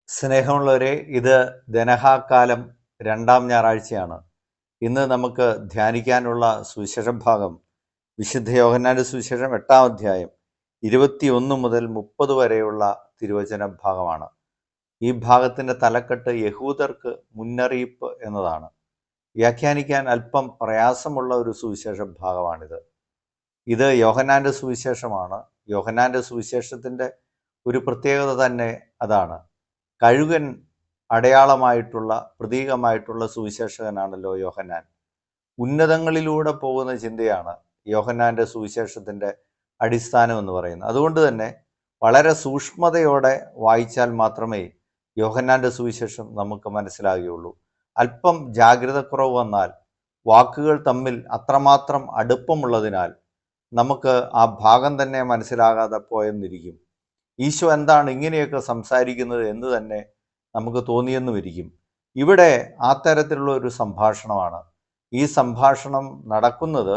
സ്നേഹമുള്ളവരെ, ഇത് ധനഹാകാലം രണ്ടാം ഞായറാഴ്ചയാണ്. ഇന്ന് നമുക്ക് ധ്യാനിക്കാനുള്ള സുവിശേഷ ഭാഗം വിശുദ്ധ യോഹന്നാന്റെ സുവിശേഷം 8-ാം അധ്യായം 21 മുതൽ 30 വരെയുള്ള തിരുവചന ഭാഗമാണ്. ഈ ഭാഗത്തിൻ്റെ തലക്കെട്ട് യഹൂദർക്ക് മുന്നറിയിപ്പ് എന്നതാണ്. വ്യാഖ്യാനിക്കാൻ അല്പം പ്രയാസമുള്ള ഒരു സുവിശേഷ ഭാഗമാണിത്. ഇത് യോഹന്നാന്റെ സുവിശേഷമാണ്. യോഹന്നാന്റെ സുവിശേഷത്തിൻ്റെ ഒരു പ്രത്യേകത തന്നെ അതാണ്. കഴുകൻ അടയാളമായിട്ടുള്ള പ്രതീകമായിട്ടുള്ള സുവിശേഷകനാണല്ലോ യോഹന്നാൻ. ഉന്നതങ്ങളിലൂടെ പോകുന്ന ചിന്തയാണ് യോഹന്നാന്റെ സുവിശേഷത്തിൻ്റെ അടിസ്ഥാനം എന്ന് പറയുന്നത്. അതുകൊണ്ട് തന്നെ വളരെ സൂക്ഷ്മതയോടെ വായിച്ചാൽ മാത്രമേ യോഹന്നാന്റെ സുവിശേഷം നമുക്ക് മനസ്സിലാകുകയുള്ളൂ. അല്പം ജാഗ്രതക്കുറവ് വന്നാൽ വാക്കുകൾ തമ്മിൽ അത്രമാത്രം അടുപ്പമുള്ളതിനാൽ നമുക്ക് ആ ഭാഗം തന്നെ മനസ്സിലാകാതെ പോയെന്നിരിക്കും. ഈശോ എന്താണ് ഇങ്ങനെയൊക്കെ സംസാരിക്കുന്നത് എന്ന് തന്നെ നമുക്ക് തോന്നിയെന്നുമിരിക്കും. ഇവിടെ ആ തരത്തിലുള്ള ഒരു സംഭാഷണമാണ്. ഈ സംഭാഷണം നടക്കുന്നത്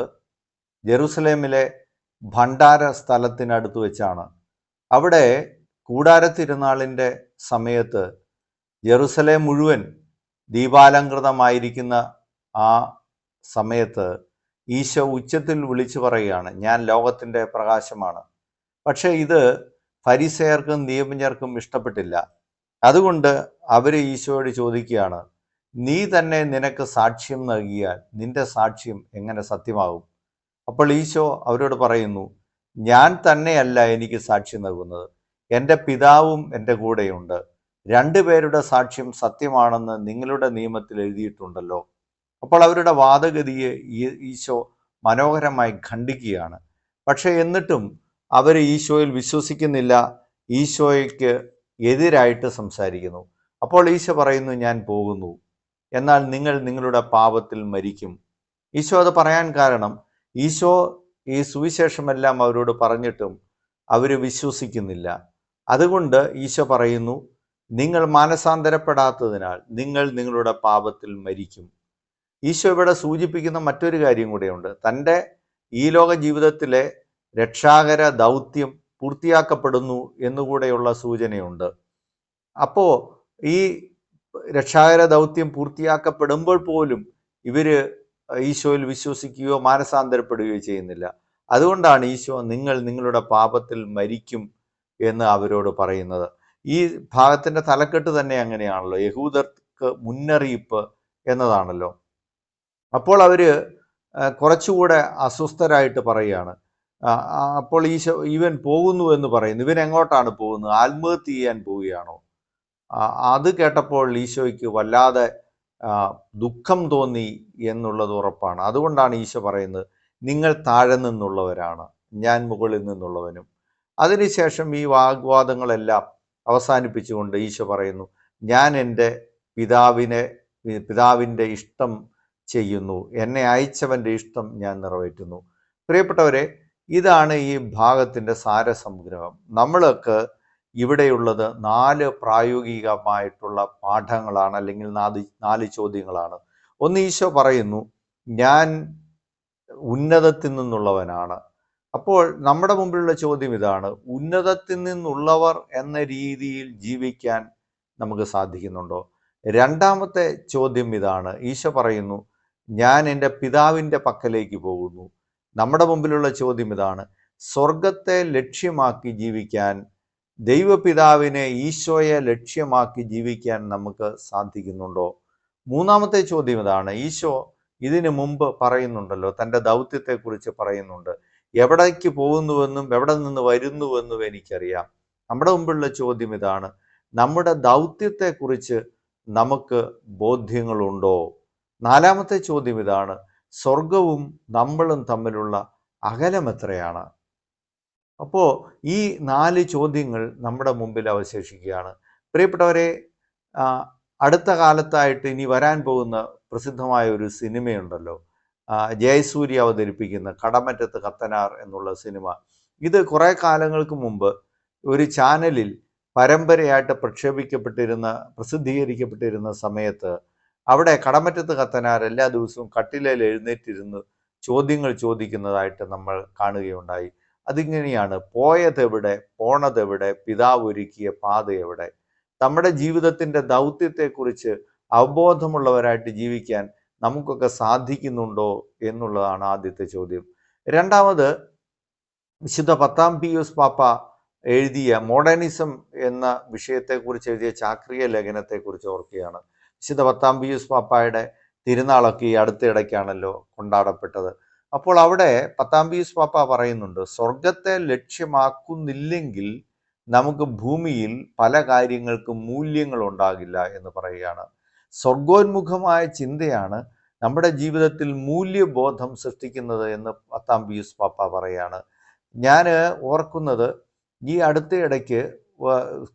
ജെറുസലേമിലെ ഭണ്ഡാര സ്ഥലത്തിനടുത്ത് വെച്ചാണ്. അവിടെ കൂടാരത്തിരുന്നാളിൻ്റെ സമയത്ത് ജെറുസലേം മുഴുവൻ ദീപാലങ്കൃതമായിരിക്കുന്ന ആ സമയത്ത് ഈശോ ഉച്ചത്തിൽ വിളിച്ചു പറയുകയാണ്, ഞാൻ ലോകത്തിൻ്റെ പ്രകാശമാണ്. പക്ഷേ ഇത് ഫരിസേയർക്കും നിയമജ്ഞർക്കും ഇഷ്ടപ്പെട്ടില്ല. അതുകൊണ്ട് അവർ ഈശോയോട് ചോദിക്കുകയാണ്, നീ തന്നെ നിനക്ക് സാക്ഷ്യം നൽകിയാൽ നിന്റെ സാക്ഷ്യം എങ്ങനെ സത്യമാകും? അപ്പോൾ ഈശോ അവരോട് പറയുന്നു, ഞാൻ തന്നെയല്ല എനിക്ക് സാക്ഷ്യം നൽകുന്നത്, എൻ്റെ പിതാവും എൻ്റെ കൂടെയുണ്ട്. രണ്ടുപേരുടെ സാക്ഷ്യം സത്യമാണെന്ന് നിങ്ങളുടെ നിയമത്തിൽ എഴുതിയിട്ടുണ്ടല്ലോ. അപ്പോൾ അവരുടെ വാദഗതിയെ ഈശോ മനോഹരമായി ഖണ്ഡിക്കുകയാണ്. പക്ഷേ എന്നിട്ടും അവർ ഈശോയിൽ വിശ്വസിക്കുന്നില്ല, ഈശോയ്ക്ക് എതിരായിട്ട് സംസാരിക്കുന്നു. അപ്പോൾ ഈശോ പറയുന്നു, ഞാൻ പോകുന്നു, എന്നാൽ നിങ്ങൾ നിങ്ങളുടെ പാപത്തിൽ മരിക്കും. ഈശോ അത് പറയാൻ കാരണം, ഈശോ ഈ സുവിശേഷമെല്ലാം അവരോട് പറഞ്ഞിട്ടും അവർ വിശ്വസിക്കുന്നില്ല. അതുകൊണ്ട് ഈശോ പറയുന്നു, നിങ്ങൾ മാനസാന്തരപ്പെടാത്തതിനാൽ നിങ്ങൾ നിങ്ങളുടെ പാപത്തിൽ മരിക്കും. ഈശോ ഇവിടെ സൂചിപ്പിക്കുന്ന മറ്റൊരു കാര്യം കൂടെയുണ്ട്. തൻ്റെ ഈ ലോക ജീവിതത്തിലെ രക്ഷാകര ദൗത്യം പൂർത്തിയാക്കപ്പെടുന്നു എന്നുകൂടെയുള്ള സൂചനയുണ്ട്. അപ്പോൾ ഈ രക്ഷാകര ദൗത്യം പൂർത്തിയാക്കപ്പെടുമ്പോൾ പോലും ഇവർ ഈശോയിൽ വിശ്വസിക്കുകയോ മാനസാന്തരപ്പെടുകയോ ചെയ്യുന്നില്ല. അതുകൊണ്ടാണ് ഈശോ നിങ്ങൾ നിങ്ങളുടെ പാപത്തിൽ മരിക്കും എന്ന് അവരോട് പറയുന്നത്. ഈ ഭാഗത്തിൻ്റെ തലക്കെട്ട് തന്നെ അങ്ങനെയാണല്ലോ, യഹൂദർക്ക് മുന്നറിയിപ്പ് എന്നതാണല്ലോ. അപ്പോൾ അവർ കുറച്ചുകൂടെ അസ്വസ്ഥരായിട്ട് പറയുകയാണ്. അപ്പോൾ ഈശോ ഇവൻ പോകുന്നു എന്ന് പറയുന്നു. ഇവൻ എങ്ങോട്ടാണ് പോകുന്നത്? ആത്മഹത്യ ചെയ്യാൻ പോവുകയാണോ? അത് കേട്ടപ്പോൾ ഈശോയ്ക്ക് വല്ലാതെ ദുഃഖം തോന്നി എന്നുള്ളത് ഉറപ്പാണ്. അതുകൊണ്ടാണ് ഈശോ പറയുന്നത്, നിങ്ങൾ താഴെ നിന്നുള്ളവരാണ്, ഞാൻ മുകളിൽ നിന്നുള്ളവനും. അതിനുശേഷം ഈ വാഗ്വാദങ്ങളെല്ലാം അവസാനിപ്പിച്ചുകൊണ്ട് ഈശോ പറയുന്നു, ഞാൻ എൻ്റെ പിതാവിൻ്റെ ഇഷ്ടം ചെയ്യുന്നു, എന്നെ അയച്ചവൻ്റെ ഇഷ്ടം ഞാൻ നിറവേറ്റുന്നു. പ്രിയപ്പെട്ടവരെ, ഇതാണ് ഈ ഭാഗത്തിൻ്റെ സാരസംഗ്രഹം. നമ്മൾക്ക് ഇവിടെയുള്ളത് 4 പ്രായോഗികമായിട്ടുള്ള പാഠങ്ങളാണ്, അല്ലെങ്കിൽ 4 ചോദ്യങ്ങളാണ്. ഒന്ന്, ഈശോ പറയുന്നു, ഞാൻ ഉന്നതത്തിൽ നിന്നുള്ളവനാണ്. അപ്പോൾ നമ്മുടെ മുമ്പിലുള്ള ചോദ്യം ഇതാണ്, ഉന്നതത്തിൽ നിന്നുള്ളവർ എന്ന രീതിയിൽ ജീവിക്കാൻ നമുക്ക് സാധിക്കുന്നുണ്ടോ? രണ്ടാമത്തെ ചോദ്യം ഇതാണ്, ഈശോ പറയുന്നു, ഞാൻ എൻ്റെ പിതാവിൻ്റെ പക്കലേക്ക് പോകുന്നു. നമ്മുടെ മുമ്പിലുള്ള ചോദ്യം ഇതാണ്, സ്വർഗത്തെ ലക്ഷ്യമാക്കി ജീവിക്കാൻ, ദൈവപിതാവിനെ, ഈശോയെ ലക്ഷ്യമാക്കി ജീവിക്കാൻ നമുക്ക് സാധിക്കുന്നുണ്ടോ? മൂന്നാമത്തെ ചോദ്യം ഇതാണ്, ഈശോ ഇതിനു മുമ്പ് പറയുന്നുണ്ടല്ലോ, തൻ്റെ ദൗത്യത്തെക്കുറിച്ച് പറയുന്നുണ്ട്, എവിടേക്ക് പോകുന്നുവെന്നും എവിടെ നിന്ന് വരുന്നുവെന്നും എനിക്കറിയാം. നമ്മുടെ മുമ്പിലുള്ള ചോദ്യം ഇതാണ്, നമ്മുടെ ദൗത്യത്തെക്കുറിച്ച് നമുക്ക് ബോധ്യങ്ങളുണ്ടോ? നാലാമത്തെ ചോദ്യം ഇതാണ്, സ്വർഗവും നമ്മളും തമ്മിലുള്ള അകലം എത്രയാണ്? അപ്പോൾ ഈ 4 ചോദ്യങ്ങൾ നമ്മുടെ മുമ്പിൽ അവശേഷിക്കുകയാണ്. പ്രിയപ്പെട്ടവരെ, അടുത്ത കാലത്തായിട്ട് ഇനി വരാൻ പോകുന്ന പ്രസിദ്ധമായ ഒരു സിനിമയുണ്ടല്ലോ, ജയസൂര്യ അവതരിപ്പിക്കുന്ന കടമറ്റത്ത് കത്തനാർ എന്നുള്ള സിനിമ. ഇത് കുറേ കാലങ്ങൾക്ക് മുമ്പ് ഒരു ചാനലിൽ പരമ്പരയായിട്ട് പ്രസിദ്ധീകരിക്കപ്പെട്ടിരുന്ന സമയത്ത് അവിടെ കടമറ്റത്ത് കത്തനാർ എല്ലാ ദിവസവും കട്ടിലേൽ എഴുന്നേറ്റിരുന്ന് ചോദ്യങ്ങൾ ചോദിക്കുന്നതായിട്ട് നമ്മൾ കാണുകയുണ്ടായി. അതിങ്ങനെയാണ്, പോയതെവിടെ, പോണതെവിടെ, പിതാവ് ഒരുക്കിയ പാത എവിടെ? നമ്മുടെ ജീവിതത്തിൻ്റെ ദൗത്യത്തെക്കുറിച്ച് അവബോധമുള്ളവരായിട്ട് ജീവിക്കാൻ നമുക്കൊക്കെ സാധിക്കുന്നുണ്ടോ എന്നുള്ളതാണ് ആദ്യത്തെ ചോദ്യം. രണ്ടാമത്, വിശുദ്ധ 10-ാം പീയൂസ് പാപ്പ എഴുതിയ മോഡേണിസം എന്ന വിഷയത്തെക്കുറിച്ച് എഴുതിയ ചാക്രിക ലേഖനത്തെക്കുറിച്ച് ഓർക്കുകയാണ്. വിശുദ്ധ 10-ാം പീയൂസ് പാപ്പായുടെ തിരുനാളൊക്കെ ഈ അടുത്തിടയ്ക്കാണല്ലോ കൊണ്ടാടപ്പെട്ടത്. അപ്പോൾ അവിടെ 10-ാം പീയൂസ് പാപ്പ പറയുന്നുണ്ട്, സ്വർഗത്തെ ലക്ഷ്യമാക്കുന്നില്ലെങ്കിൽ നമുക്ക് ഭൂമിയിൽ പല കാര്യങ്ങൾക്കും മൂല്യങ്ങൾ ഉണ്ടാകില്ല എന്ന് പറയുകയാണ്. സ്വർഗോന്മുഖമായ ചിന്തയാണ് നമ്മുടെ ജീവിതത്തിൽ മൂല്യബോധം സൃഷ്ടിക്കുന്നത് എന്ന് 10-ാം പീയൂസ് പാപ്പ പറയുകയാണ്. ഞാൻ ഓർക്കുന്നത്, ഈ അടുത്തിടയ്ക്ക്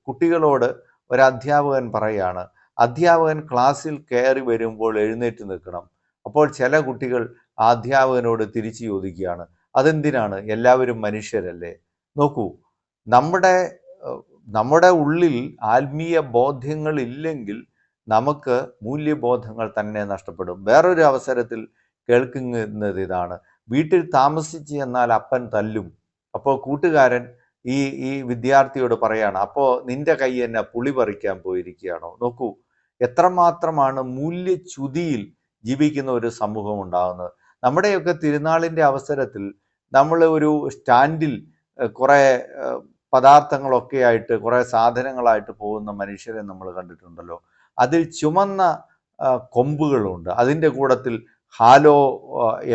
കുട്ടികളോട് ഒരു അധ്യാപകൻ പറയുകയാണ്, അധ്യാപകൻ ക്ലാസ്സിൽ കയറി വരുമ്പോൾ എഴുന്നേറ്റ് നിൽക്കണം. അപ്പോൾ ചില കുട്ടികൾ ആ അധ്യാപകനോട് തിരിച്ചു ചോദിക്കുകയാണ്, അതെന്തിനാണ്? എല്ലാവരും മനുഷ്യരല്ലേ? നോക്കൂ, നമ്മുടെ ഉള്ളിൽ ആത്മീയ ബോധ്യങ്ങൾ ഇല്ലെങ്കിൽ നമുക്ക് മൂല്യബോധങ്ങൾ തന്നെ നഷ്ടപ്പെടും. വേറൊരു അവസരത്തിൽ കേൾക്കുന്നത് ഇതാണ്, വീട്ടിൽ താമസിച്ച് എന്നാൽ അപ്പൻ തല്ലും. അപ്പോൾ കൂട്ടുകാരൻ ഈ വിദ്യാർത്ഥിയോട് പറയാണ്, അപ്പോൾ നിന്റെ കൈ എന്നെ പുളി പറിക്കാൻ പോയിരിക്കുകയാണോ? നോക്കൂ, എത്രമാത്രമാണ് മൂല്യച്യുതിയിൽ ജീവിക്കുന്ന ഒരു സമൂഹം ഉണ്ടാകുന്നത്. നമ്മുടെയൊക്കെ തിരുനാളിൻ്റെ അവസരത്തിൽ നമ്മൾ ഒരു സ്റ്റാൻഡിൽ കുറേ പദാർത്ഥങ്ങളൊക്കെ ആയിട്ട്, കുറേ സാധനങ്ങളായിട്ട് പോകുന്ന മനുഷ്യരെ നമ്മൾ കണ്ടിട്ടുണ്ടല്ലോ. അതിൽ ചുമന്ന കൊമ്പുകളുണ്ട്, അതിൻ്റെ കൂട്ടത്തിൽ ഹാലോ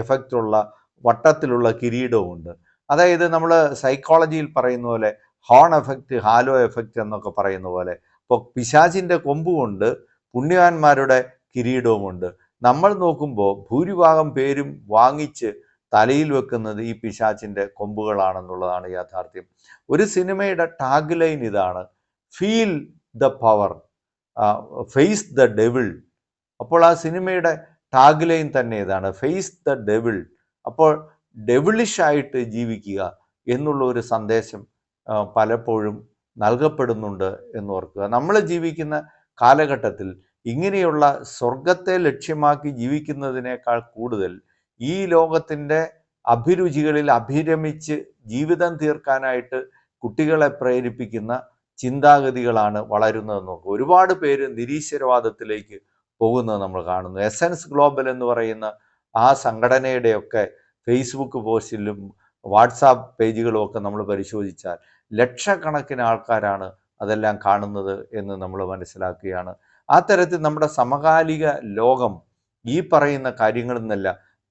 എഫക്റ്റുള്ള വട്ടത്തിലുള്ള കിരീടവുമുണ്ട്. അതായത് നമ്മൾ സൈക്കോളജിയിൽ പറയുന്ന പോലെ ഹോൺ എഫക്റ്റ്, ഹാലോ എഫക്റ്റ് എന്നൊക്കെ പറയുന്ന പോലെ, ഇപ്പോൾ പിശാചിൻ്റെ കൊമ്പുകൊണ്ട് പുണ്യവാന്മാരുടെ കിരീടവുമുണ്ട്. നമ്മൾ നോക്കുമ്പോൾ ഭൂരിഭാഗം പേരും വാങ്ങിച്ച് തലയിൽ വെക്കുന്നത് ഈ പിശാചിൻ്റെ കൊമ്പുകളാണെന്നുള്ളതാണ് യാഥാർത്ഥ്യം. ഒരു സിനിമയുടെ ടാഗ് ലൈൻ ഇതാണ്, feel the power, face the devil. അപ്പോൾ ആ സിനിമയുടെ ടാഗ് ലൈൻ തന്നെ ഇതാണ്, ഫേസ് ദ ഡെവിൾ. അപ്പോൾ ഡെവിളിഷായിട്ട് ജീവിക്കുക എന്നുള്ള ഒരു സന്ദേശം പലപ്പോഴും നൽകപ്പെടുന്നുണ്ട് എന്നോർക്കുക. നമ്മൾ ജീവിക്കുന്ന കാലഘട്ടത്തിൽ ഇങ്ങനെയുള്ള സ്വർഗത്തെ ലക്ഷ്യമാക്കി ജീവിക്കുന്നതിനേക്കാൾ കൂടുതൽ ഈ ലോകത്തിൻ്റെ അഭിരുചികളിൽ അഭിരമിച്ച് ജീവിതം തീർക്കാനായിട്ട് കുട്ടികളെ പ്രേരിപ്പിക്കുന്ന ചിന്താഗതികളാണ് വളരുന്നതെന്ന് നോക്കുക. ഒരുപാട് പേര് നിരീശ്വരവാദത്തിലേക്ക് പോകുന്നത് നമ്മൾ കാണുന്നു. എസൻസ് ഗ്ലോബൽ എന്ന് പറയുന്ന ആ സംഘടനയുടെയൊക്കെ ഫേസ്ബുക്ക് പോസ്റ്റിലും വാട്സാപ്പ് പേജുകളും ഒക്കെ നമ്മൾ പരിശോധിച്ചാൽ ലക്ഷക്കണക്കിന് ആൾക്കാരാണ് അതെല്ലാം കാണുന്നത് എന്ന് നമ്മൾ മനസ്സിലാക്കുകയാണ്. ആ തരത്തിൽ നമ്മുടെ സമകാലിക ലോകം ഈ പറയുന്ന കാര്യങ്ങളിൽ നിന്നല്ല,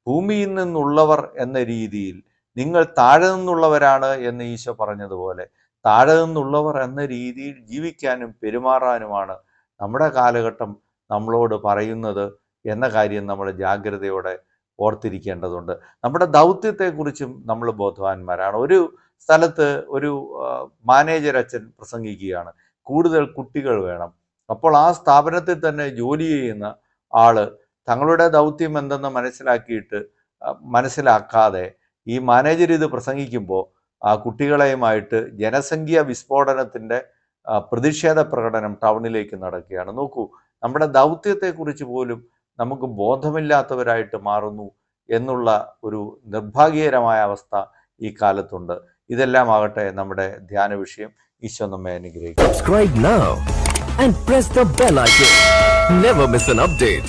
ഭൂമിയിൽ നിന്നുള്ളവർ എന്ന രീതിയിൽ നിങ്ങൾ താഴെ നിന്നുള്ളവരാണ് എന്ന് ഈശോ പറഞ്ഞതുപോലെ താഴെ നിന്നുള്ളവർ എന്ന രീതിയിൽ ജീവിക്കാനും പെരുമാറാനുമാണ് നമ്മുടെ കാലഘട്ടം നമ്മളോട് പറയുന്നത് എന്ന കാര്യം നമ്മൾ ജാഗ്രതയോടെ ഓർത്തിരിക്കേണ്ടതുണ്ട്. നമ്മുടെ ദൗത്യത്തെക്കുറിച്ചും നമ്മൾ ബോധവാന്മാരാണ്. ഒരു സ്ഥലത്ത് ഒരു മാനേജർ അച്ഛൻ പ്രസംഗിക്കുകയാണ്, കൂടുതൽ കുട്ടികൾ വേണം. അപ്പോൾ ആ സ്ഥാപനത്തിൽ തന്നെ ജോലി ചെയ്യുന്ന ആള് തങ്ങളുടെ ദൗത്യം എന്തെന്ന് മനസ്സിലാക്കാതെ ഈ മാനേജർ ഇത് പ്രസംഗിക്കുമ്പോൾ ആ കുട്ടികളെയുമായിട്ട് ജനസംഖ്യ വിസ്ഫോടനത്തിൻ്റെ പ്രതിഷേധ പ്രകടനം ടൗണിലേക്ക് നടക്കുകയാണ്. നോക്കൂ, നമ്മുടെ ദൗത്യത്തെക്കുറിച്ച് പോലും നമുക്ക് ബോധമില്ലാത്തവരായിട്ട് മാറുന്നു എന്നുള്ള ഒരു നിർഭാഗ്യകരമായ അവസ്ഥ ഈ കാലത്തുണ്ട്. ഇതെല്ലാം ആകട്ടെ നമ്മുടെ ധ്യാന വിഷയം. ഈശോ നമ്മെ അനുഗ്രഹിക്കും. Subscribe now and press the bell icon. Never miss an update.